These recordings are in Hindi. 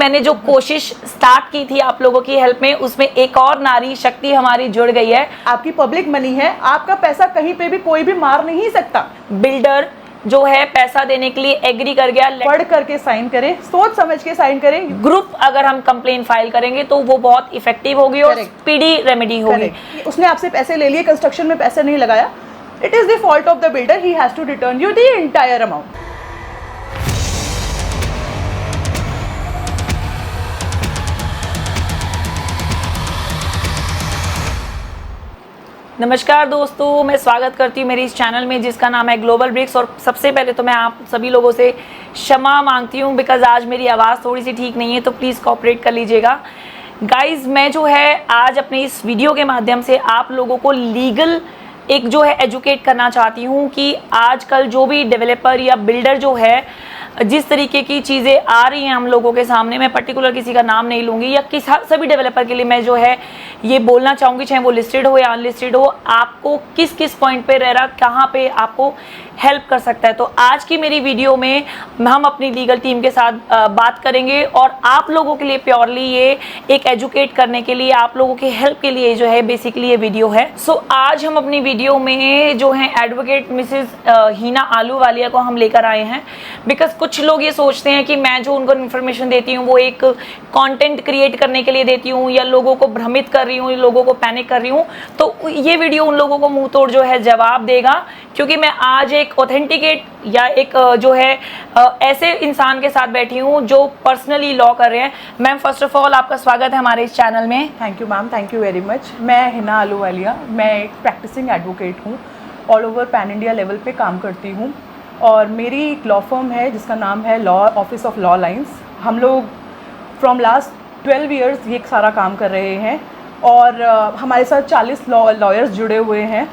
मैंने जो कोशिश स्टार्ट की थी आप लोगों की हेल्प में, उसमें एक और नारी शक्ति हमारी जुड़ गई है। आपकी पब्लिक मनी है, आपका पैसा कहीं पे भी कोई भी मार नहीं सकता। बिल्डर जो है पैसा देने के लिए एग्री कर गया, पढ़ करके साइन करें, सोच समझ के साइन करें। ग्रुप अगर हम कंप्लेन फाइल करेंगे तो वो बहुत इफेक्टिव होगी और स्पीडी रेमेडी होगी। उसने आपसे पैसे ले लिए, कंस्ट्रक्शन में पैसे नहीं लगाया, it is the fault of the builder, he has to return you the entire amount. नमस्कार दोस्तों, मैं स्वागत करती हूँ मेरी इस चैनल में जिसका नाम है ग्लोबल ब्रिक्स। और सबसे पहले तो मैं आप सभी लोगों से क्षमा मांगती हूँ बिकॉज आज मेरी आवाज़ थोड़ी सी ठीक नहीं है, तो प्लीज़ कोऑपरेट कर लीजिएगा। गाइज़, मैं जो है आज अपने इस वीडियो के माध्यम से आप लोगों को लीगल एक जो है एजुकेट करना चाहती हूँ कि आजकल जो भी डेवलपर या बिल्डर जो है जिस तरीके की चीज़ें आ रही हैं हम लोगों के सामने, मैं पर्टिकुलर किसी का नाम नहीं लूँगी, या सभी डेवलपर के लिए मैं जो है ये बोलना चाहूँगी, चाहे वो लिस्टेड हो या अनलिस्टेड हो, आपको किस किस पॉइंट पे रेरा कहाँ पे आपको हेल्प कर सकता है। तो आज की मेरी वीडियो में हम अपनी लीगल टीम के साथ बात करेंगे और आप लोगों के लिए प्योरली ये एक एजुकेट करने के लिए, आप लोगों की हेल्प के लिए जो है बेसिकली ये वीडियो है। सो आज हम अपनी वीडियो में जो है एडवोकेट मिसेस हीना आलूवालिया को हम लेकर आए हैं बिकॉज कुछ लोग ये सोचते हैं कि मैं जो उनको इन्फॉर्मेशन देती हूँ वो एक कंटेंट क्रिएट करने के लिए देती हूँ या लोगों को भ्रमित कर रही हूँ, लोगों को पैनिक कर रही हूँ। तो ये वीडियो उन लोगों को मुंह तोड़ जो है जवाब देगा, क्योंकि मैं आज एक ऑथेंटिकेट या एक जो है ऐसे इंसान के साथ बैठी हूँ जो पर्सनली लॉ कर रहे हैं। मैम, फर्स्ट ऑफ ऑल आपका स्वागत है हमारे इस चैनल में। Thank you ma'am, thank you very much. मैं हिना आलूवालिया, मैं एक प्रैक्टिसिंग एडवोकेट हूँ, all over pan India level पे काम करती हूँ और मेरी एक लॉ फर्म है जिसका नाम है law office of law lines. हम लोग फ्रॉम लास्ट 12 ईयर्स ये सारा काम कर रहे हैं और हमारे साथ 40 लॉयर्स जुड़े हुए हैं।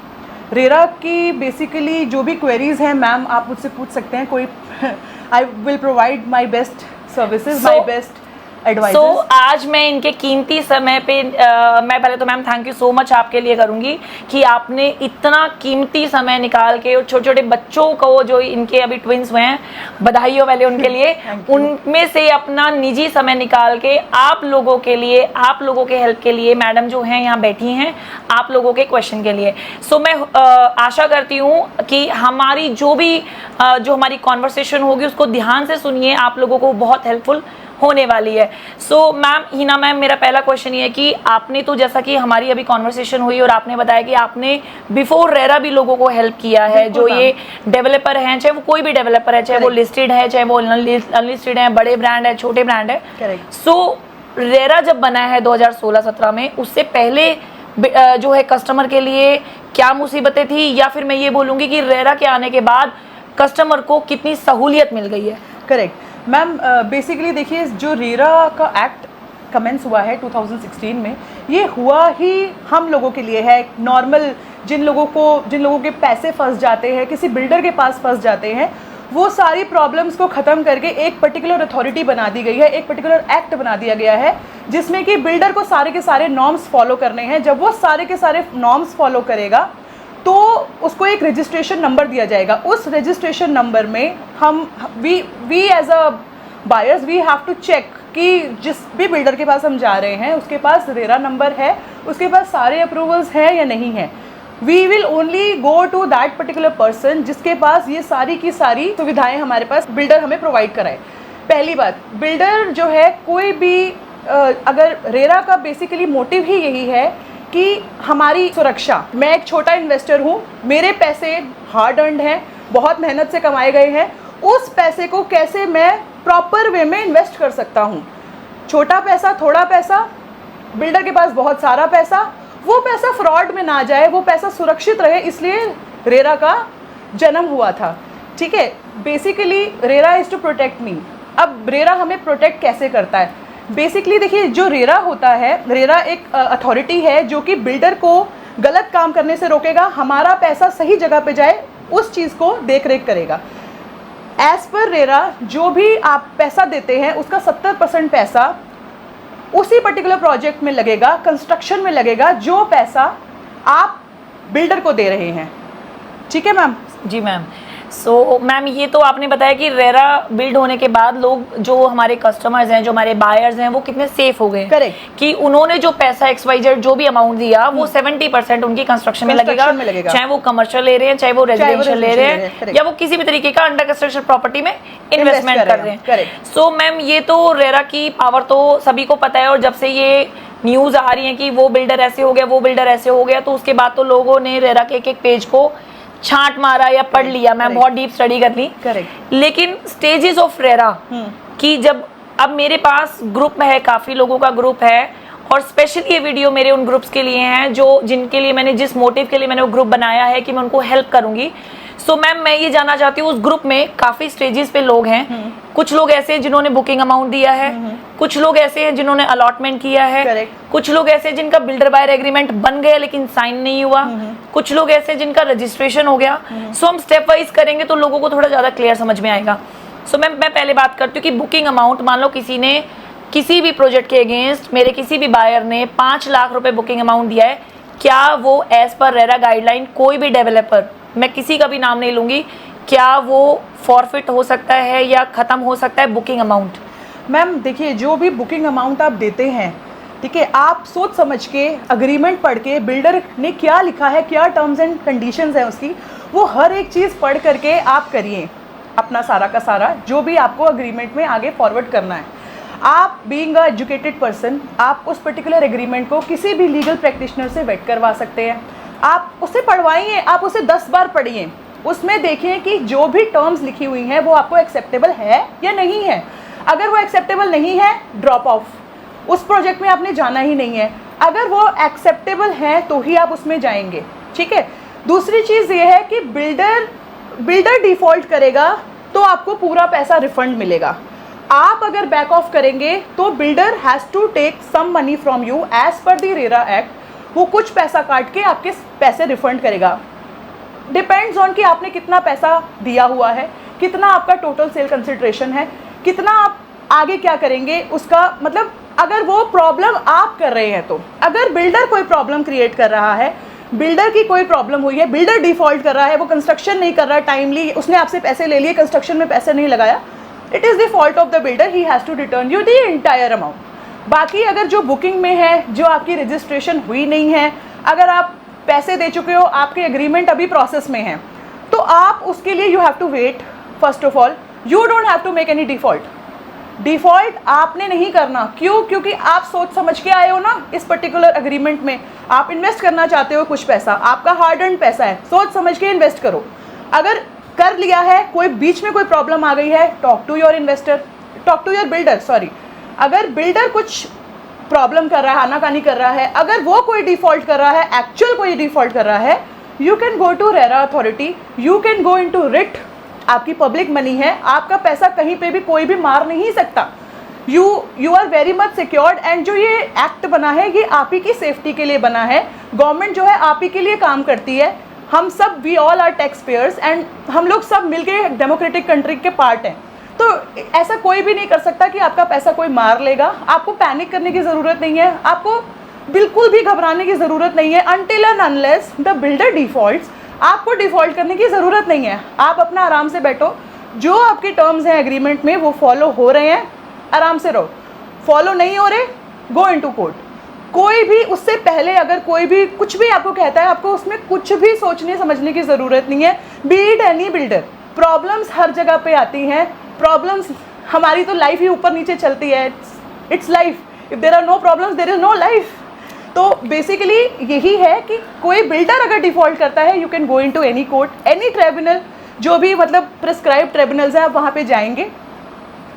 रेरा की बेसिकली जो भी क्वेरीज़ हैं मैम आप मुझसे पूछ सकते हैं, कोई I will provide my best services, my best advice. So आज मैं इनके कीमती समय पे मैं पहले तो ma'am thank you so much आपके लिए करूंगी कि आपने इतना कीमती समय निकाल के और छोटे छोटे बच्चों को जो इनके अभी ट्विंस हुए हैं, बधाइयों वाले उनके लिए, उनमें से अपना निजी समय निकाल के आप लोगों के लिए, आप लोगों के हेल्प के लिए, मैडम जो हैं यहाँ बैठी हैं आप लोगों के क्वेश्चन के लिए। सो मैं आशा करती हूँ कि हमारी जो भी जो हमारी कॉन्वर्सेशन होगी उसको ध्यान से सुनिए, आप लोगों को बहुत हेल्पफुल होने वाली है। सो मैम हीना मैम, मेरा पहला क्वेश्चन ये है कि आपने तो जैसा कि हमारी अभी कॉन्वर्सेशन हुई और आपने बताया कि आपने बिफोर रेरा भी लोगों को हेल्प किया है, जो ये डेवलपर हैं, चाहे वो कोई भी डेवलपर है, चाहे वो लिस्टेड है, चाहे वो अनलिस्टेड है, बड़े ब्रांड है, छोटे ब्रांड है। सो रेरा जब बना है 2016-17 में, उससे पहले जो है कस्टमर के लिए क्या मुसीबतें थी, या फिर मैं ये बोलूँगी कि रेरा के आने के बाद कस्टमर को कितनी सहूलियत मिल गई है? करेक्ट मैम, बेसिकली देखिए जो रेरा का एक्ट कमेंस हुआ है 2016 में, ये हुआ ही हम लोगों के लिए है। नॉर्मल जिन लोगों के पैसे फंस जाते हैं, किसी बिल्डर के पास फंस जाते हैं, वो सारी प्रॉब्लम्स को ख़त्म करके एक पर्टिकुलर अथॉरिटी बना दी गई है, एक पर्टिकुलर एक्ट बना दिया गया है जिसमें कि बिल्डर को सारे के सारे नॉर्म्स फॉलो करने हैं। जब वो सारे के सारे नॉर्म्स फॉलो करेगा तो उसको एक रजिस्ट्रेशन नंबर दिया जाएगा। उस रजिस्ट्रेशन नंबर में we as a buyers we have to check कि जिस भी बिल्डर के पास हम जा रहे हैं उसके पास रेरा नंबर है, उसके पास सारे अप्रूवल्स हैं या नहीं है। We will only go to that particular person जिसके पास ये सारी की सारी सुविधाएं हमारे पास बिल्डर हमें प्रोवाइड कराए। पहली बात, बिल्डर जो है कोई भी अगर रेरा का बेसिकली मोटिव ही यही है कि हमारी सुरक्षा। मैं एक छोटा इन्वेस्टर हूँ, मेरे पैसे हार्ड अर्नड हैं, बहुत मेहनत से कमाए गए हैं, उस पैसे को कैसे मैं प्रॉपर वे में इन्वेस्ट कर सकता हूँ। छोटा पैसा, थोड़ा पैसा, बिल्डर के पास बहुत सारा पैसा, वो पैसा फ्रॉड में ना जाए, वो पैसा सुरक्षित रहे, इसलिए रेरा का जन्म हुआ था। ठीक है, basically RERA is to protect me. अब रेरा हमें प्रोटेक्ट कैसे करता है? बेसिकली देखिए, जो रेरा होता है, रेरा एक अथॉरिटी है जो कि बिल्डर को गलत काम करने से रोकेगा, हमारा पैसा सही जगह पे जाए उस चीज़ को देख रेख करेगा। एज पर रेरा जो भी आप पैसा देते हैं उसका 70% पैसा उसी पर्टिकुलर प्रोजेक्ट में लगेगा, कंस्ट्रक्शन में लगेगा, जो पैसा आप बिल्डर को दे रहे हैं। ठीक है मैम? जी मैम। सो मैम ये तो आपने बताया कि रेरा बिल्ड होने के बाद लोग जो हमारे कस्टमर्स हैं, जो हमारे बायर्स हैं, वो कितने सेफ हो गए। करेक्ट। कि उन्होंने जो पैसा XYZ जो भी अमाउंट दिया वो 70% उनकी कंस्ट्रक्शन में लगेगा, चाहे वो कमर्शियल ले रहे हैं, चाहे वो रेजिडेंशियल ले रहे हैं, या वो किसी भी तरीके का अंडर कंस्ट्रक्शन प्रॉपर्टी में इन्वेस्टमेंट कर रहे हैं। सो मैम ये तो रेरा की पावर तो सभी को पता है, और जब से ये न्यूज आ रही है कि वो बिल्डर ऐसे हो गया, वो बिल्डर ऐसे हो गया, तो उसके बाद तो लोगों ने रेरा के एक पेज को छांट मारा या पढ़ लिया। मैं बहुत डीप स्टडी कर ली। लेकिन स्टेजेस ऑफ रेरा कि जब अब मेरे पास ग्रुप में है, काफी लोगों का ग्रुप है, और स्पेशली ये वीडियो मेरे उन ग्रुप्स के लिए हैं जो जिनके लिए मैंने जिस मोटिव के लिए मैंने वो ग्रुप बनाया है कि मैं उनको हेल्प करूंगी। सो मैम मैं ये जानना चाहती हूँ, उस ग्रुप में काफी स्टेजेस पे लोग हैं। कुछ लोग ऐसे हैं जिन्होंने बुकिंग अमाउंट दिया है, कुछ लोग ऐसे हैं जिन्होंने अलॉटमेंट किया है, कुछ लोग ऐसे हैं जिनका बिल्डर बायर एग्रीमेंट बन गया लेकिन साइन नहीं हुआ, कुछ लोग ऐसे जिनका रजिस्ट्रेशन हो गया। सो हम स्टेप वाइज करेंगे तो लोगों को थोड़ा ज्यादा क्लियर समझ में आएगा। सो मैम मैं पहले बात करती हूँ कि बुकिंग अमाउंट, मान लो किसी ने किसी भी प्रोजेक्ट के अगेंस्ट मेरे किसी भी बायर ने 5 लाख रुपए बुकिंग अमाउंट दिया है, क्या वो एज पर रेरा गाइडलाइन कोई भी डेवलपर, मैं किसी का भी नाम नहीं लूंगी, क्या वो फॉरफिट हो सकता है या खत्म हो सकता है बुकिंग अमाउंट? मैम देखिए, जो भी बुकिंग अमाउंट आप देते हैं, ठीक है, आप सोच समझ के अग्रीमेंट पढ़ के बिल्डर ने क्या लिखा है, क्या टर्म्स एंड कंडीशंस है उसकी, वो हर एक चीज़ पढ़ करके आप करिए अपना सारा का सारा जो भी आपको अग्रीमेंट में आगे फॉरवर्ड करना है। आप बीइंग अ एजुकेटेड पर्सन, आप उस पर्टिकुलर एग्रीमेंट को किसी भी लीगल प्रैक्टिशनर से वेट करवा सकते हैं। आप उसे पढ़वाइए, आप उसे 10 बार पढ़िए, उसमें देखिए कि जो भी टर्म्स लिखी हुई हैं वो आपको एक्सेप्टेबल है या नहीं है। अगर वो एक्सेप्टेबल नहीं है, ड्रॉप ऑफ, उस प्रोजेक्ट में आपने जाना ही नहीं है। अगर वो एक्सेप्टेबल है तो ही आप उसमें जाएंगे, ठीक है। दूसरी चीज़ ये है कि बिल्डर डिफ़ॉल्ट करेगा तो आपको पूरा पैसा रिफंड मिलेगा। आप अगर बैक ऑफ करेंगे तो builder has to take some money from you as per the RERA act. वो कुछ पैसा काट के आपके पैसे रिफंड करेगा। डिपेंड्स ऑन कि आपने कितना पैसा दिया हुआ है, कितना आपका टोटल सेल कंसिडरेशन है, कितना आप आगे क्या करेंगे उसका, मतलब अगर वो प्रॉब्लम आप कर रहे हैं तो। अगर बिल्डर कोई प्रॉब्लम क्रिएट कर रहा है, बिल्डर की कोई प्रॉब्लम हुई है, बिल्डर डिफ़ॉल्ट कर रहा है, वो कंस्ट्रक्शन नहीं कर रहा है टाइमली, उसने आपसे पैसे ले लिए, कंस्ट्रक्शन में पैसे नहीं लगाया, it is the fault of the builder, he has to return you the entire amount. बाकी अगर जो बुकिंग में है, जो आपकी रजिस्ट्रेशन हुई नहीं है, अगर आप पैसे दे चुके हो, आपके एग्रीमेंट अभी प्रोसेस में है, तो आप उसके लिए you have to wait. First of all you don't have to make any default आपने नहीं करना। क्यों? क्योंकि आप सोच समझ के आए हो ना इस पर्टिकुलर एग्रीमेंट में, आप इन्वेस्ट करना चाहते हो कुछ पैसा, आपका हार्ड अर्न्ड पैसा है, सोच समझ के इन्वेस्ट करो। अगर कर लिया है, कोई बीच में कोई प्रॉब्लम आ गई है, talk to your builder, sorry. अगर बिल्डर कुछ प्रॉब्लम कर रहा है, आनाकानी कर रहा है, अगर वो कोई डिफ़ॉल्ट कर रहा है, एक्चुअल कोई डिफ़ॉल्ट कर रहा है, you can go to RERA authority, you can go into writ. आपकी पब्लिक मनी है, आपका पैसा कहीं पे भी कोई भी मार नहीं सकता। You are very much secured. And जो ये एक्ट बना है, ये आप ही की सेफ्टी के लिए बना है। गवर्नमेंट जो है आप ही के लिए काम करती है। हम सब, we all are taxpayers, and हम लोग सब मिलके डेमोक्रेटिक कंट्री के पार्ट हैं। तो ऐसा कोई भी नहीं कर सकता कि आपका पैसा कोई मार लेगा। आपको पैनिक करने की ज़रूरत नहीं है, आपको बिल्कुल भी घबराने की ज़रूरत नहीं है। Until and unless the builder defaults, आपको डिफ़ॉल्ट करने की ज़रूरत नहीं है। आप अपना आराम से बैठो, जो आपके टर्म्स हैं एग्रीमेंट में वो फॉलो हो रहे हैं, आराम से रहो। फॉलो नहीं हो रहे, गो इनटू कोर्ट। कोई भी उससे पहले अगर कोई भी कुछ भी आपको कहता है, आपको उसमें कुछ भी सोचने समझने की ज़रूरत नहीं है। Be it any builder, problems हर जगह पे आती हैं। प्रॉब्लम्स, हमारी तो लाइफ ही ऊपर नीचे चलती है, it's life. If there are no problems there is no life. तो बेसिकली यही है कि कोई बिल्डर अगर डिफ़ॉल्ट करता है, you can go into any court, any tribunal, जो भी मतलब प्रिस्क्राइब ट्रिब्यूनल्स हैं, आप वहाँ पे जाएंगे,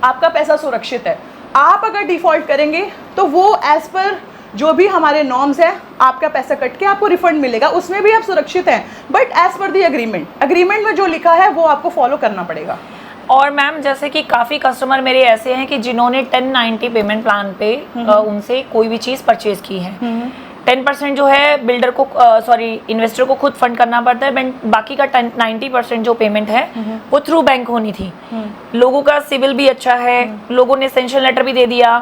आपका पैसा सुरक्षित है। आप अगर डिफ़ॉल्ट करेंगे तो वो एज़ पर जो भी हमारे नॉर्म्स हैं, आपका पैसा कट के आपको रिफंड मिलेगा, उसमें भी आप सुरक्षित हैं। But as per the agreement में जो लिखा है वो आपको फॉलो करना पड़ेगा। और मैम जैसे कि काफ़ी कस्टमर मेरे ऐसे हैं कि जिन्होंने 1090 पेमेंट प्लान पे उनसे कोई भी चीज़ परचेज की है, 10% जो है बिल्डर को, सॉरी इन्वेस्टर को खुद फंड करना पड़ता है, बाकी का 90% जो पेमेंट है वो थ्रू बैंक होनी थी। लोगों का सिविल भी अच्छा है, लोगों ने सैंक्शन लेटर भी दे दिया,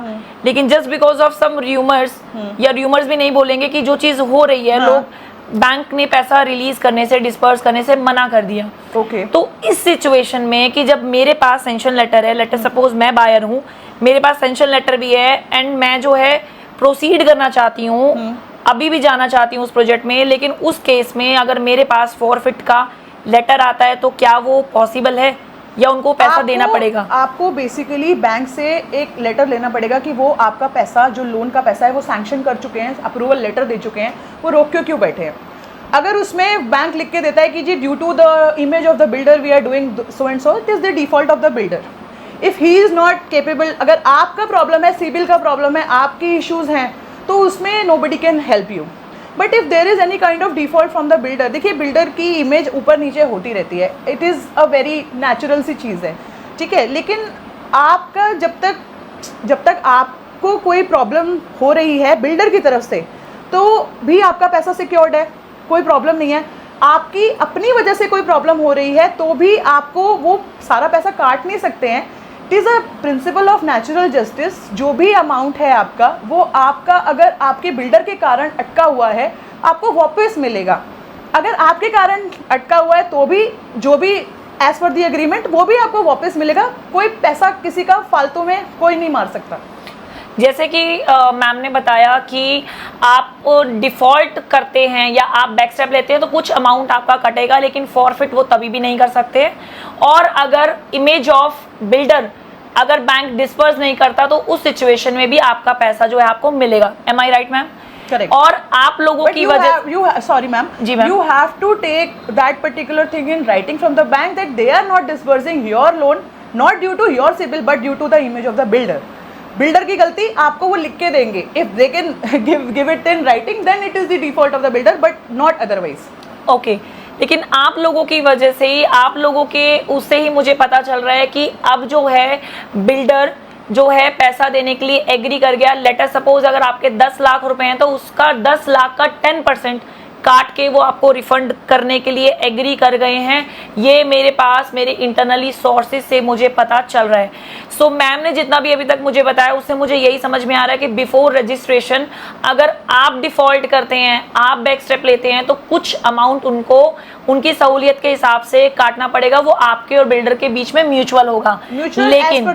लेकिन just because of some rumours, या र्यूमर्स भी नहीं बोलेंगे कि जो चीज़ हो रही है, लोग बैंक ने पैसा रिलीज करने से, डिस्पर्स करने से मना कर दिया। ओके। तो इस सिचुएशन में कि जब मेरे पास सेंक्शन लेटर है, लेटर सपोज मैं बायर हूँ, मेरे पास सेंक्शन लेटर भी है एंड मैं जो है प्रोसीड करना चाहती हूँ, अभी भी जाना चाहती हूँ उस प्रोजेक्ट में, लेकिन उस केस में अगर मेरे पास फॉरफिट का लेटर आता है तो क्या वो पॉसिबल है या उनको पैसा देना पड़ेगा? आपको बेसिकली बैंक से एक लेटर लेना पड़ेगा कि वो आपका पैसा, जो लोन का पैसा है, वो सैंक्शन कर चुके हैं, अप्रूवल लेटर दे चुके हैं, वो रोक क्यों बैठे हैं। अगर उसमें बैंक लिख के देता है कि जी due to the image of the builder we are doing so and so, it is the default of the builder. If he is not capable, अगर आपका प्रॉब्लम है, सिबिल का प्रॉब्लम है, आपकी इश्यूज़ हैं, तो उसमें nobody can help you. But if there is any kind of default from the builder, देखिए बिल्डर की इमेज ऊपर नीचे होती रहती है, it is a very natural सी चीज़ है, ठीक है। लेकिन आपका जब तक आपको कोई प्रॉब्लम हो रही है बिल्डर की तरफ से, तो भी आपका पैसा सिक्योर्ड है, कोई प्रॉब्लम नहीं है। आपकी अपनी वजह से कोई प्रॉब्लम हो रही है तो भी आपको वो सारा पैसा काट नहीं सकते हैं। It is a principle of natural justice. जो भी अमाउंट है आपका, वो आपका अगर आपके बिल्डर के कारण अटका हुआ है, आपको वापस मिलेगा। अगर आपके कारण अटका हुआ है तो भी जो भी एज पर द एग्रीमेंट, वो भी आपको वापस मिलेगा। कोई पैसा किसी का फालतू में कोई नहीं मार सकता। जैसे कि मैम ने बताया कि आप डिफ़ॉल्ट करते हैं या आप बैक स्टेप लेते हैं तो कुछ अमाउंट आपका कटेगा, लेकिन फॉरफिट वो तभी भी नहीं कर सकते। और अगर इमेज ऑफ बिल्डर अगर बैंक डिस्पर्स नहीं करता तो उस सिचुएशन में भी आपका पैसा जो है आपको मिलेगा। Am I right ma'am? Correct. और आप लोगों की वजह sorry ma'am, जी ma'am, you have to take that particular thing in writing from the bank that they are not disbursing your loan not due to your CIBIL but due to the image of the builder. Builder की गलती आपको वो लिख के देंगे। If they can give it in writing then it is the default of the builder but not otherwise. Okay, लेकिन आप लोगों की वजह से ही, आप लोगों के उससे ही मुझे पता चल रहा है कि अब जो है बिल्डर जो है पैसा देने के लिए एग्री कर गया। लेटर सपोज अगर आपके 10 लाख रुपए हैं तो उसका 10 लाख का 10% काट के वो आपको रिफंड करने के लिए एग्री कर गए हैं। ये मेरे पास मेरे इंटरनली सोर्सेज से मुझे पता चल रहा है। सो मैम ने जितना भी अभी तक मुझे बताया उससे मुझे यही समझ में आ रहा है कि बिफोर रजिस्ट्रेशन अगर आप डिफॉल्ट करते हैं, आप बैक स्टेप लेते हैं तो कुछ अमाउंट उनको उनकी सहूलियत के हिसाब से काटना पड़ेगा। वो आपके और बिल्डर के बीच में म्यूचुअल होगा, लेकिन एज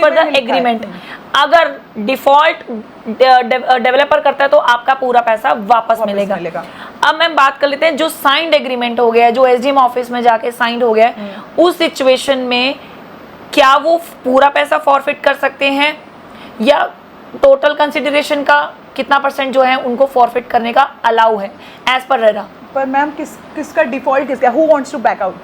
पर द एग्रीमेंट अगर डिफॉल्ट डेवलपर करता है तो आपका पूरा पैसा वापस मिलेगा। अब मैम बात कर लेते हैं जो साइंड एग्रीमेंट हो गया है, जो एसडीएम ऑफिस में जाके साइंड हो गया है, उस सिचुएशन में क्या वो पूरा पैसा फॉरफिट कर सकते हैं या टोटल कंसिडरेशन का कितना % जो है उनको फॉरफिट करने का अलाउ है एज पर रेरा? पर मैम किसका डिफॉल्ट किसका, who wants to back out?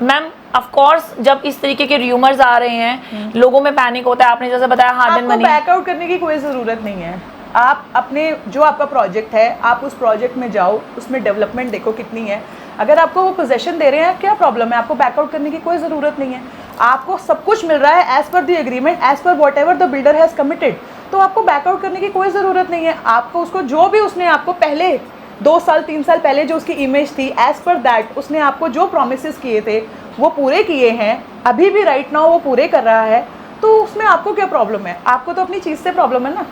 Ma'am of course जब इस तरीके के र्यूमर्स आ रहे हैं लोगों में पैनिक होता है। आपने जैसे बताया hard and money, back out करने की कोई ज़रूरत नहीं है। आप अपने जो आपका प्रोजेक्ट है आप उस प्रोजेक्ट में जाओ, उसमें डेवलपमेंट देखो कितनी है। अगर आपको वो पोजेशन दे रहे हैं, क्या प्रॉब्लम है? आपको बैकआउट करने की कोई ज़रूरत नहीं है। आपको सब कुछ मिल रहा है as per the agreement, as per whatever the builder has committed, तो आपको बैकआउट करने की कोई ज़रूरत नहीं है। आपको उसको जो भी उसने आपको पहले 2 साल 3 साल पहले जो उसकी इमेज थी, एज पर दैट उसने आपको जो प्रोमिस किए थे वो पूरे किए हैं, अभी भी राइट नाउ वो पूरे कर रहा है, तो उसमें आपको क्या प्रॉब्लम है? आपको तो अपनी चीज़ से प्रॉब्लम है ना।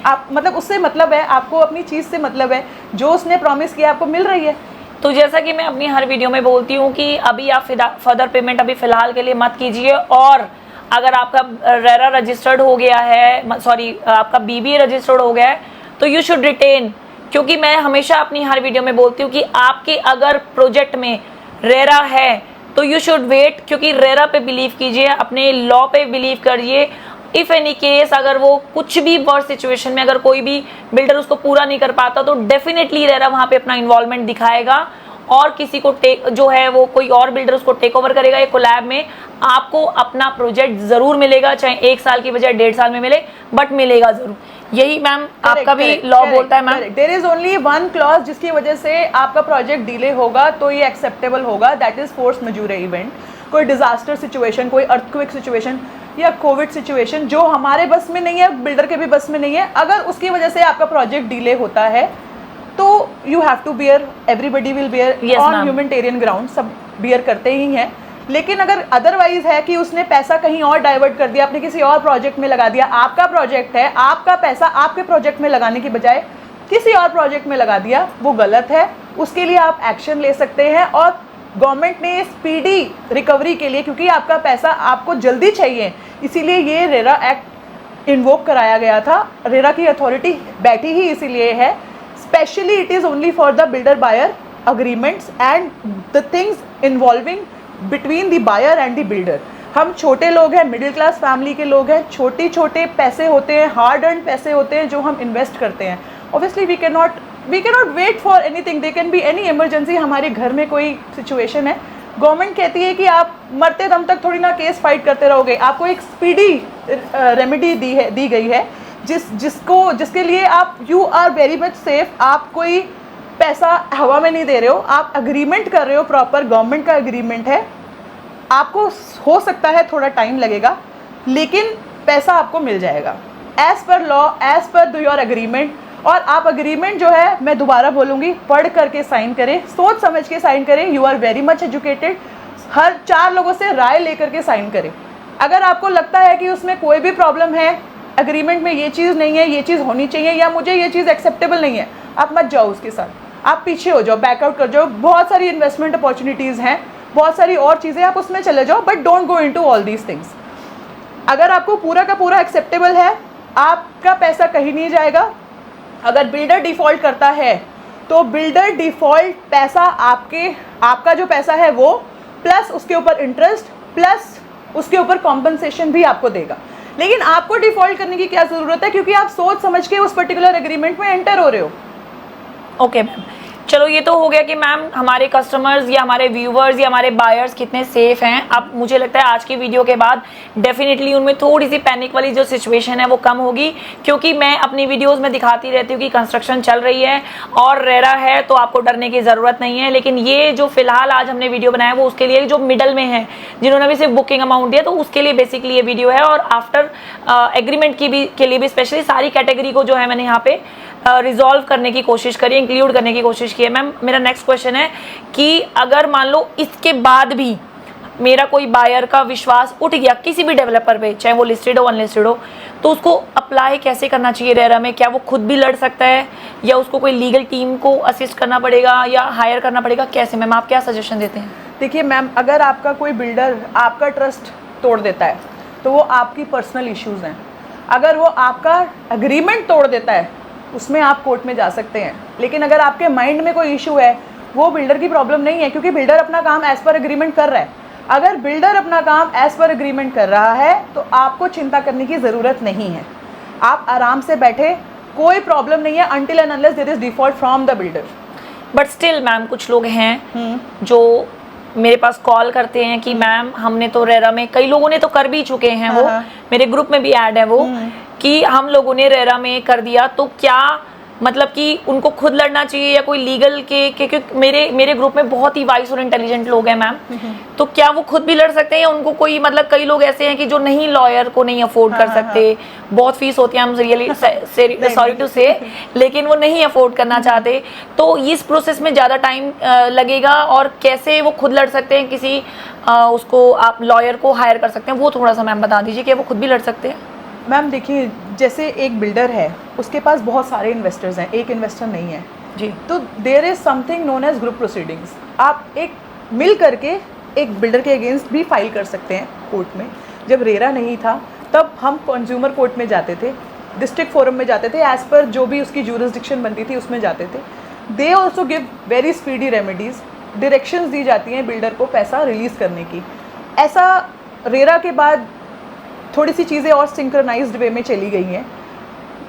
आप मतलब उससे मतलब है, आपको अपनी चीज़ से मतलब है, जो उसने प्रॉमिस किया आपको मिल रही है। तो जैसा कि मैं अपनी हर वीडियो में बोलती हूँ कि अभी आप फर्दर पेमेंट अभी फ़िलहाल के लिए मत कीजिए। और अगर आपका रेरा रजिस्टर्ड हो गया है, सॉरी आपका बीबीए रजिस्टर्ड हो गया है, तो यू शुड रिटेन। क्योंकि मैं हमेशा अपनी हर वीडियो में बोलती हूँ कि आपके अगर प्रोजेक्ट में रेरा है तो यू शुड वेट, क्योंकि रेरा पे बिलीव कीजिए, अपने लॉ पे बिलीव करिए। इफ़ एनी केस अगर वो कुछ भी वर्स्ट सिचुएशन में अगर कोई भी बिल्डर उसको पूरा नहीं कर पाता तो डेफिनेटली रेरा वहाँ पे अपना इन्वॉल्वमेंट दिखाएगा और किसी को जो है वो कोई और बिल्डर उसको टेक ओवर करेगा। ये कोलैब में आपको अपना प्रोजेक्ट ज़रूर मिलेगा, चाहे 1 साल की बजाय 1.5 साल में मिले, बट मिलेगा ज़रूर। यही मैम आपका भी लॉ बोलता है ma'am. There is only one clause जिसकी वजह से आपका प्रोजेक्ट डिले होगा तो ये एक्सेप्टेबल होगा, दैट इज फोर्स मैजेure इवेंट। कोई डिजास्टर सिचुएशन, कोई अर्थक्वेक सिचुएशन या कोविड सिचुएशन जो हमारे बस में नहीं है, बिल्डर के भी बस में नहीं है, अगर उसकी वजह से आपका प्रोजेक्ट डिले होता है तो you have to bear, everybody will bear on humanitarian ground, सब बियर करते ही हैं। लेकिन अगर अदरवाइज है कि उसने पैसा कहीं और डाइवर्ट कर दिया, आपने किसी और प्रोजेक्ट में लगा दिया, आपका प्रोजेक्ट है, आपका पैसा आपके प्रोजेक्ट में लगाने की बजाय किसी और प्रोजेक्ट में लगा दिया, वो गलत है, उसके लिए आप एक्शन ले सकते हैं। और गवर्नमेंट ने स्पीडी रिकवरी के लिए, क्योंकि आपका पैसा आपको जल्दी चाहिए, इसीलिए ये रेरा एक्ट इन्वोक कराया गया था। रेरा की अथॉरिटी बैठी ही इसीलिए है, specially it is only for the builder buyer agreements and the things involving between the buyer and the builder. हम छोटे लोग हैं, मिडिल क्लास फैमिली के लोग हैं, छोटे छोटे पैसे होते हैं, हार्ड अर्न पैसे होते हैं जो हम इन्वेस्ट करते हैं। Obviously we can not wait for anything, they can be any emergency. हमारे घर में कोई सिचुएशन है, गवर्नमेंट कहती है कि आप मरते दम तक थोड़ी ना केस फाइट करते रहोगे, आपको एक स्पीडी रेमेडी दी गई है जिसके लिए आप you are very much safe. आप कोई पैसा हवा में नहीं दे रहे हो, आप अग्रीमेंट कर रहे हो, प्रॉपर गवर्नमेंट का अग्रीमेंट है। आपको हो सकता है थोड़ा टाइम लगेगा, लेकिन पैसा आपको मिल जाएगा as per law, as per your agreement. और आप अग्रीमेंट जो है, मैं दोबारा बोलूँगी, पढ़ करके साइन करें, सोच समझ के साइन करें। You are very much educated, हर 4 लोगों से राय लेकर के साइन करें। अगर आपको लगता है कि उसमें कोई भी प्रॉब्लम है, अग्रीमेंट में ये चीज़ नहीं है, ये चीज़ होनी चाहिए, या मुझे ये चीज़ एक्सेप्टेबल नहीं है, आप मत जाओ उसके साथ, आप पीछे हो जाओ, बैकआउट कर जाओ। बहुत सारी इन्वेस्टमेंट अपॉर्चुनिटीज़ हैं, बहुत सारी और चीज़ें, आप उसमें चले जाओ, but don't go into all these things. अगर आपको पूरा का पूरा एक्सेप्टेबल है, आपका पैसा कहीं नहीं जाएगा। अगर बिल्डर डिफ़ॉल्ट करता है तो बिल्डर डिफ़ॉल्ट पैसा आपका जो पैसा है वो, प्लस उसके ऊपर इंटरेस्ट, प्लस उसके ऊपर कॉम्पनसेशन भी आपको देगा। लेकिन आपको डिफ़ॉल्ट करने की क्या ज़रूरत है, क्योंकि आप सोच समझ के उस पर्टिकुलर एग्रीमेंट में एंटर हो रहे हो। ओके मैम, चलो ये तो हो गया कि मैम हमारे कस्टमर्स या हमारे व्यूवर्स या हमारे बायर्स कितने सेफ हैं। अब मुझे लगता है आज की वीडियो के बाद डेफिनेटली उनमें थोड़ी सी पैनिक वाली जो सिचुएशन है वो कम होगी, क्योंकि मैं अपनी वीडियोस में दिखाती रहती हूँ कि कंस्ट्रक्शन चल रही है और रेरा है तो आपको डरने की ज़रूरत नहीं है। लेकिन ये जो फिलहाल आज हमने वीडियो बनाया वो उसके लिए जो मिडल में है, जिन्होंने भी सिर्फ बुकिंग अमाउंट दिया, तो उसके लिए बेसिकली ये वीडियो है। और आफ्टर एग्रीमेंट के लिए भी स्पेशली सारी कैटेगरी को जो है मैंने यहाँ पे रिजॉल्व करने की कोशिश करी, इंक्लूड करने की कोशिश की है। मैम मेरा नेक्स्ट क्वेश्चन है कि अगर मान लो इसके बाद भी मेरा कोई बायर का विश्वास उठ गया किसी भी डेवलपर पे, चाहे वो लिस्टेड हो अनलिस्टेड हो, तो उसको अप्लाई कैसे करना चाहिए रेरा में? क्या वो खुद भी लड़ सकता है या उसको कोई लीगल टीम को असिस्ट करना पड़ेगा या हायर करना पड़ेगा? कैसे मैम, आप क्या सजेशन देते हैं? देखिए मैम, अगर आपका कोई बिल्डर आपका ट्रस्ट तोड़ देता है तो वो आपकी पर्सनल इश्यूज़ हैं। अगर वो आपका अग्रीमेंट तोड़ देता है उसमें आप कोर्ट में जा सकते हैं। लेकिन अगर आपके माइंड में कोई इशू है, वो बिल्डर की प्रॉब्लम नहीं है, क्योंकि बिल्डर अपना काम एज़ पर एग्रीमेंट कर रहा है। अगर बिल्डर अपना काम एज़ पर एग्रीमेंट कर रहा है तो आपको चिंता करने की ज़रूरत नहीं है। आप आराम से बैठे, कोई प्रॉब्लम नहीं है until and unless there is default from the builder. But still ma'am कुछ लोग हैं जो मेरे पास कॉल करते हैं कि मैम हमने तो रेरा में, कई लोगों ने तो कर भी चुके हैं, वो मेरे ग्रुप में भी ऐड है वो, कि हम लोगों ने रेरा में कर दिया, तो क्या मतलब कि उनको खुद लड़ना चाहिए या कोई लीगल के क्योंकि मेरे ग्रुप में बहुत ही वाइस और इंटेलिजेंट लोग हैं मैम, तो क्या वो खुद भी लड़ सकते हैं या उनको कोई, मतलब कई लोग ऐसे हैं कि जो नहीं, लॉयर को नहीं अफोर्ड कर सकते, बहुत फीस होती है, हम रियली सॉरी टू से, लेकिन वो नहीं अफोर्ड करना चाहते, तो इस प्रोसेस में ज़्यादा टाइम लगेगा और कैसे वो खुद लड़ सकते हैं किसी उसको आप लॉयर को हायर कर सकते हैं, वो थोड़ा सा मैम बता दीजिए कि वो खुद भी लड़ सकते हैं। मैम देखिए, जैसे एक बिल्डर है, उसके पास बहुत सारे इन्वेस्टर्स हैं, एक इन्वेस्टर नहीं है जी, तो there is something known as group proceedings. आप एक मिल करके एक बिल्डर के अगेंस्ट भी फाइल कर सकते हैं कोर्ट में। जब रेरा नहीं था तब हम कंज्यूमर कोर्ट में जाते थे, डिस्ट्रिक्ट फोरम में जाते थे, एज़ पर जो भी उसकी ज्यूरिसडिक्शन बनती थी उसमें जाते थे। They also give very speedy remedies, directions दी जाती हैं बिल्डर को पैसा रिलीज़ करने की। ऐसा रेरा के बाद थोड़ी सी चीज़ें और सिंक्रनाइज्ड वे में चली गई हैं।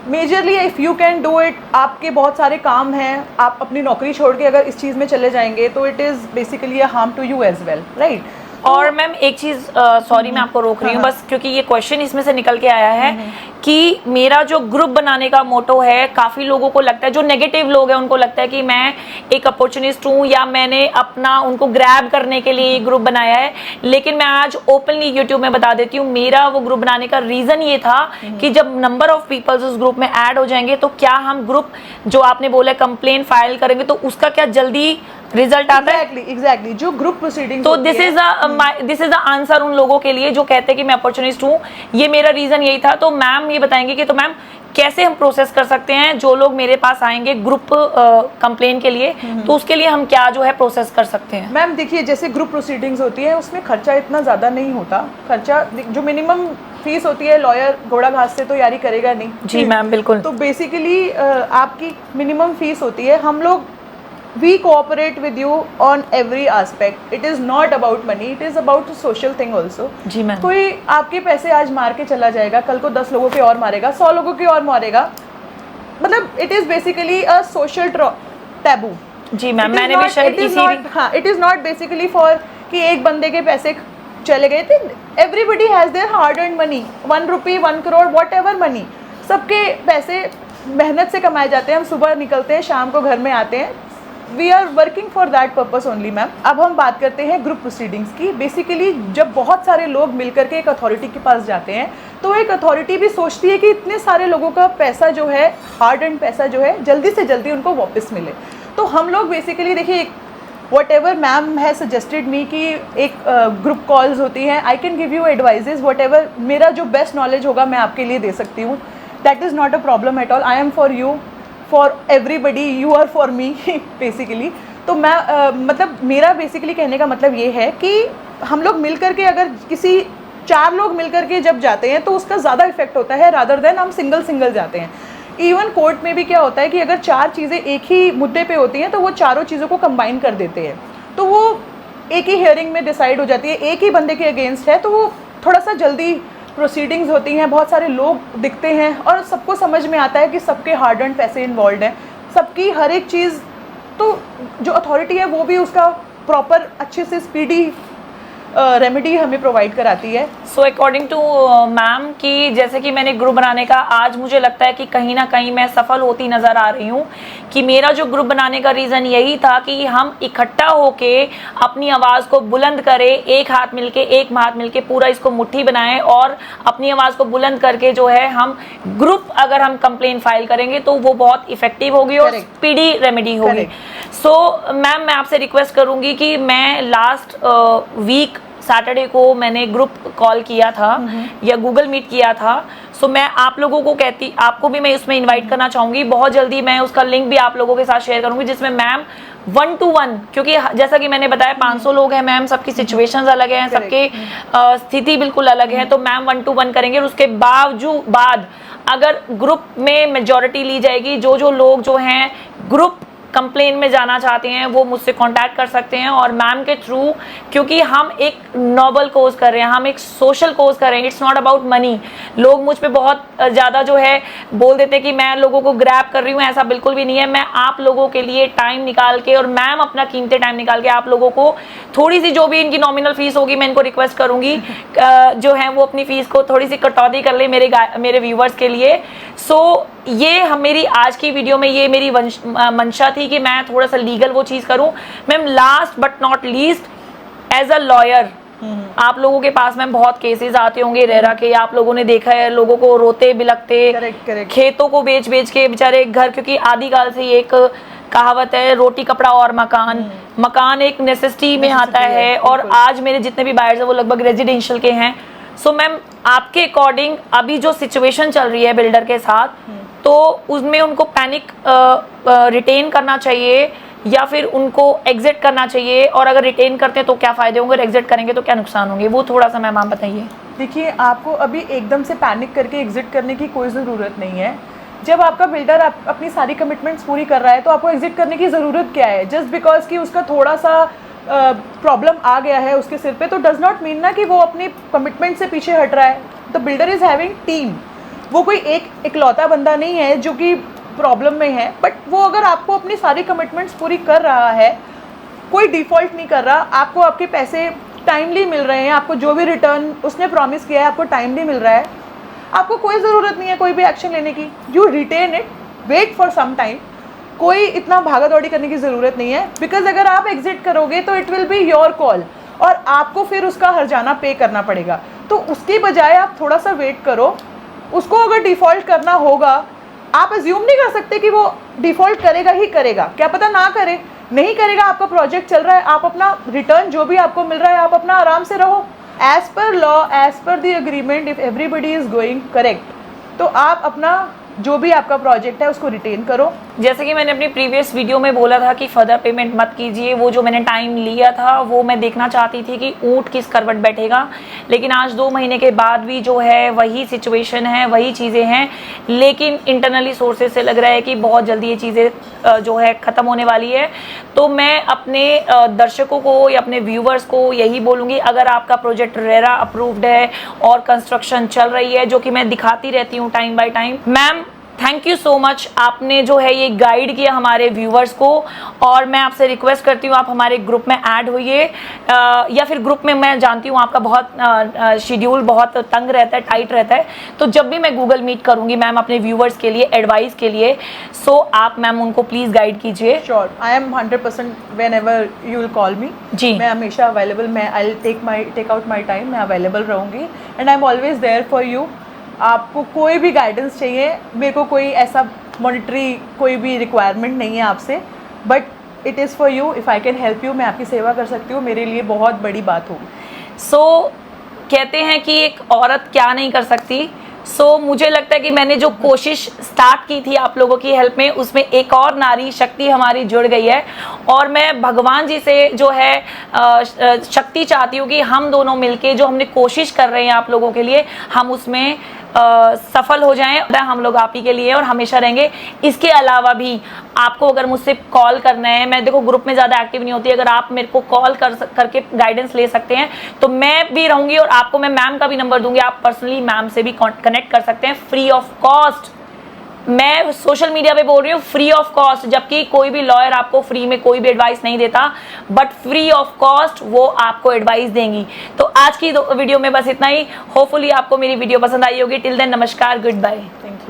Majorly if you can do it, आपके बहुत सारे काम हैं, आप अपनी नौकरी छोड़ के अगर इस चीज़ में चले जाएंगे तो it is basically a harm to you as well, right. और मैम एक चीज़ सॉरी मैं आपको रोक रही हूँ बस, क्योंकि ये क्वेश्चन इसमें से निकल के आया है कि मेरा जो ग्रुप बनाने का मोटो है, काफ़ी लोगों को लगता है, जो नेगेटिव लोग हैं उनको लगता है कि मैं एक अपॉर्चुनिस्ट हूँ या मैंने अपना उनको ग्रैब करने के लिए ग्रुप बनाया है। लेकिन मैं आज ओपनली यूट्यूब में बता देती हूँ, मेरा वो ग्रुप बनाने का रीज़न ये था कि जब नंबर ऑफ पीपल्स उस ग्रुप में ऐड हो जाएंगे तो क्या हम ग्रुप जो आपने बोला कंप्लेन फाइल करेंगे तो उसका क्या जल्दी रिजल्ट आता है। एग्जैक्टली जो ग्रुप प्रोसीडिंग, तो दिस इज द आंसर उन लोगों के लिए जो कहते हैं कि मैं अपॉर्चुनिस्ट हूँ, ये मेरा रीजन यही था। तो मैम ये बताएंगे कि तो मैम कैसे हम प्रोसेस कर सकते हैं जो लोग मेरे पास आएंगे ग्रुप कंप्लेन के लिए, तो उसके लिए हम क्या जो है प्रोसेस कर सकते हैं? मैम देखिए, जैसे ग्रुप प्रोसीडिंग्स होती है उसमें खर्चा इतना ज़्यादा नहीं होता। खर्चा जो मिनिमम फीस होती है, लॉयर घोड़ा घास से तो यारी करेगा नहीं। जी मैम, बिल्कुल। तो बेसिकली आपकी मिनिमम फीस होती है। हम लोग we cooperate with you on every aspect. It is not about money, it is about social thing also. जी मैम। कोई आपके पैसे आज मार के चला जाएगा, कल को 10 लोगों के और मारेगा, 100 लोगों के और मारेगा। मतलब it is basically a social taboo. जी मैम, मैंने भी शायद हाँ, it is not basically for कि एक बंदे के पैसे चले गए थे। Everybody has their hard earn money, 1 rupee, 1 crore, whatever money, सबके पैसे मेहनत से कमाए जाते हैं। हम सुबह निकलते हैं, शाम को घर में आते हैं। We are working for that purpose only ma'am. अब हम बात करते हैं ग्रुप प्रोसीडिंग्स की। बेसिकली जब बहुत सारे लोग मिलकर के एक अथॉरिटी के पास जाते हैं, तो एक अथॉरिटी भी सोचती है कि इतने सारे लोगों का पैसा जो है, हार्ड एंड पैसा जो है, जल्दी से जल्दी उनको वापस मिले। तो हम लोग बेसिकली देखिए, what ever ma'am has suggested me कि एक ग्रुप कॉल्स होती हैं, I can give you advises, what ever मेरा जो बेस्ट नॉलेज होगा मैं आपके लिए दे सकती हूँ। That is not a problem at all. I am for you, for everybody, you are for me basically. तो मैं मतलब मेरा बेसिकली कहने का मतलब ये है कि हम लोग मिल कर के, अगर किसी 4 लोग मिल कर के जब जाते हैं तो उसका ज़्यादा इफेक्ट होता है रादर देन हम सिंगल जाते हैं। इवन कोर्ट में भी क्या होता है कि अगर 4 चीज़ें एक ही मुद्दे पे होती हैं तो वो चारों चीज़ों को कंबाइन कर देते हैं, तो वो एक ही हियरिंग में डिसाइड हो जाती है। एक ही बंदे के अगेंस्ट है तो वो थोड़ा सा जल्दी प्रोसीडिंग्स होती हैं। बहुत सारे लोग दिखते हैं और सबको समझ में आता है कि सबके हार्ड एंड पैसे इन्वॉल्व हैं, सबकी हर एक चीज़। तो जो अथॉरिटी है वो भी उसका प्रॉपर अच्छे से स्पीडी रेमेडी हमें प्रोवाइड कराती है। सो अकॉर्डिंग टू मैम कि जैसे कि मैंने ग्रुप बनाने का, आज मुझे लगता है कि कहीं ना कहीं मैं सफल होती नज़र आ रही हूँ कि मेरा जो ग्रुप बनाने का रीज़न यही था कि हम इकट्ठा होके अपनी आवाज़ को बुलंद करें, एक हाथ मिलके पूरा इसको मुट्ठी बनाएं और अपनी आवाज़ को बुलंद करके जो है हम ग्रुप, अगर हम कंप्लेन फाइल करेंगे तो वो बहुत इफेक्टिव होगी और स्पीडी रेमेडी होगी। सो मैम, मैं आपसे रिक्वेस्ट करूँगी कि मैं लास्ट वीक सैटरडे को मैंने ग्रुप कॉल किया था या गूगल मीट किया था। सो मैं आप लोगों को कहती, आपको भी मैं इसमें इनवाइट करना चाहूँगी। बहुत जल्दी मैं उसका लिंक भी आप लोगों के साथ शेयर करूँगी, जिसमें मैम 1 to 1, क्योंकि जैसा कि मैंने बताया 500 लोग हैं मैम, सबकी सिचुएशंस अलग हैं, सबके स्थिति बिल्कुल अलग है। तो मैम 1 to 1 करेंगे और उसके बाद अगर ग्रुप में मेजॉरिटी ली जाएगी, जो लोग जो हैं ग्रुप कंप्लेन में जाना चाहते हैं वो मुझसे कांटेक्ट कर सकते हैं और मैम के थ्रू, क्योंकि हम एक नोबल कोज कर रहे हैं, हम एक सोशल कोज कर रहे हैं। It's not about money. लोग मुझ पे बहुत ज़्यादा जो है बोल देते हैं कि मैं लोगों को ग्रैब कर रही हूँ, ऐसा बिल्कुल भी नहीं है। मैं आप लोगों के लिए टाइम निकाल के, और मैम अपना कीमती टाइम निकाल के आप लोगों को थोड़ी सी, जो भी इनकी नॉमिनल फीस होगी, मैं इनको रिक्वेस्ट करूँगी जो है वो अपनी फीस को थोड़ी सी कटौती कर ले मेरे व्यूवर्स के लिए। सो ये मेरी आज की वीडियो में ये मेरी मंशा थी कि मैं थोड़ा सा लीगल वो चीज़ करूं। Ma'am last but not least, as a lawyer आप लोगों के पास में बहुत केसेस आते होंगे रेरा के, आप लोगों ने देखा है लोगों को रोते बिलखते, खेतों को बेच के बेचारे घर, क्योंकि आदिकाल से एक कहावत है, रोटी कपड़ा और मकान एक नेसेसिटी में आता है। और आज मेरे जितने भी बायर्स हैं वो लगभग रेजिडेंशियल के हैं। सो मैम, आपके अकॉर्डिंग अभी जो सिचुएशन चल रही है बिल्डर के साथ, तो उसमें उनको पैनिक रिटेन करना चाहिए या फिर उनको एग्जिट करना चाहिए? और अगर रिटेन करते हैं तो क्या फ़ायदे होंगे, और एग्जिट करेंगे तो क्या नुकसान होंगे, वो थोड़ा सा मैम आप बताइए। देखिए, आपको अभी एकदम से पैनिक करके एग्जिट करने की कोई ज़रूरत नहीं है। जब आपका बिल्डर अपनी सारी कमिटमेंट्स पूरी कर रहा है तो आपको एग्जिट करने की ज़रूरत क्या है? जस्ट बिकॉज कि उसका थोड़ा सा प्रॉब्लम आ गया है उसके सिर पे, तो डज नॉट मीन ना कि वो अपनी कमिटमेंट से पीछे हट रहा है। The builder is having team. वो कोई एक इकलौता बंदा नहीं है जो कि प्रॉब्लम में है, बट वो अगर आपको अपनी सारी कमिटमेंट्स पूरी कर रहा है, कोई डिफ़ॉल्ट नहीं कर रहा, आपको आपके पैसे टाइमली मिल रहे हैं, आपको जो भी रिटर्न उसने प्रॉमिस किया है आपको टाइमली मिल रहा है, आपको कोई ज़रूरत नहीं है कोई भी एक्शन लेने की। You written it, wait for some time. कोई इतना भागा दौड़ी करने की ज़रूरत नहीं है, बिकॉज अगर आप एग्जिट करोगे तो it will be your call और आपको फिर उसका हर्जाना पे करना पड़ेगा। तो उसकी बजाय आप थोड़ा सा वेट करो। उसको अगर डिफ़ॉल्ट करना होगा, आप अज्यूम नहीं कर सकते कि वो डिफ़ॉल्ट करेगा ही करेगा, क्या पता ना करे, नहीं करेगा। आपका प्रोजेक्ट चल रहा है, आप अपना रिटर्न जो भी आपको मिल रहा है आप अपना आराम से रहो, as per law, as per the agreement, if everybody is going correct. तो आप अपना जो भी आपका प्रोजेक्ट है उसको रिटेन करो। जैसे कि मैंने अपनी प्रीवियस वीडियो में बोला था कि फर्दर पेमेंट मत कीजिए, वो जो मैंने टाइम लिया था वो मैं देखना चाहती थी कि ऊँट किस करवट बैठेगा, लेकिन आज 2 महीने के बाद भी जो है वही सिचुएशन है, वही चीज़ें हैं, लेकिन इंटरनली सोर्सेज से लग रहा है कि बहुत जल्दी ये चीज़ें जो है ख़त्म होने वाली है। तो मैं अपने दर्शकों को या अपने व्यूवर्स को यही बोलूँगी, अगर आपका प्रोजेक्ट रेरा अप्रूव्ड है और कंस्ट्रक्शन चल रही है, जो कि मैं दिखाती रहती हूँ time by time, ma'am thank you so much, आपने जो है ये गाइड किया हमारे व्यूवर्स को, और मैं आपसे रिक्वेस्ट करती हूँ आप हमारे ग्रुप में ऐड होइए, या फिर ग्रुप में, मैं जानती हूँ आपका बहुत शेड्यूल बहुत तंग रहता है, टाइट रहता है, तो जब भी मैं गूगल मीट करूँगी मैम अपने व्यूवर्स के लिए एडवाइस के लिए, सो आप मैम उनको प्लीज़ गाइड कीजिए। Sure, I am 100% whenever you will call me जी, मैं हमेशा अवेलेबल, मैं I take out my time, मैं अवेलेबल रहूँगी and I am always there for you. आपको कोई भी गाइडेंस चाहिए, मेरे को कोई ऐसा मॉनिटरी कोई भी रिक्वायरमेंट नहीं है आपसे, but it is for you, if I can help you, मैं आपकी सेवा कर सकती हूँ, मेरे लिए बहुत बड़ी बात होगी। सो कहते हैं कि एक औरत क्या नहीं कर सकती, सो मुझे लगता है कि मैंने जो कोशिश स्टार्ट की थी आप लोगों की हेल्प में, उसमें एक और नारी शक्ति हमारी जुड़ गई है, और मैं भगवान जी से जो है शक्ति चाहती हूँ कि हम दोनों मिलके जो हमने कोशिश कर रहे हैं आप लोगों के लिए, हम उसमें सफल हो जाएं। हम लोग आप ही के लिए और हमेशा रहेंगे। इसके अलावा भी आपको अगर मुझसे कॉल करना है, मैं देखो ग्रुप में ज़्यादा एक्टिव नहीं होती, अगर आप मेरे को कॉल करके गाइडेंस ले सकते हैं तो मैं भी रहूँगी, और आपको मैं मैम का भी नंबर दूंगी, आप पर्सनली मैम से भी कनेक्ट कर सकते हैं फ्री ऑफ कॉस्ट। मैं सोशल मीडिया पे बोल रही हूँ फ्री ऑफ कॉस्ट, जबकि कोई भी लॉयर आपको फ्री में कोई भी एडवाइस नहीं देता, बट फ्री ऑफ कॉस्ट वो आपको एडवाइस देंगी। तो आज की वीडियो में बस इतना ही। होपफुली आपको मेरी वीडियो पसंद आई होगी। टिल देन नमस्कार, गुड बाय। Thank you.